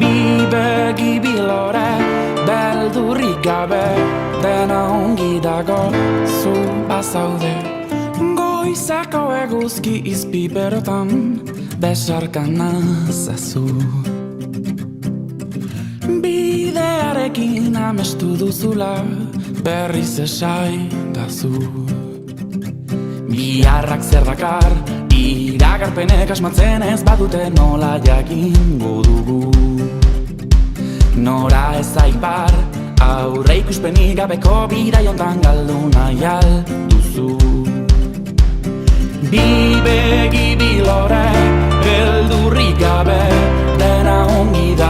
bi begi bilore, beldurrik gabe, dena ongi dago, zu bazaude. Goizeko eguzki izpiperotan, besarkan nazazu. Bidearekin amestu duzula, berriz esaidazu. Biharrak zer dakar, iragarpenek asmatzen ez badute nola jakingo dugu. Nora ez aipar, aurre ikuspenik gabeko bidai hontan galdu nahi alduzu. Bi begi bilore, beldurrik gabe, dena ongi da.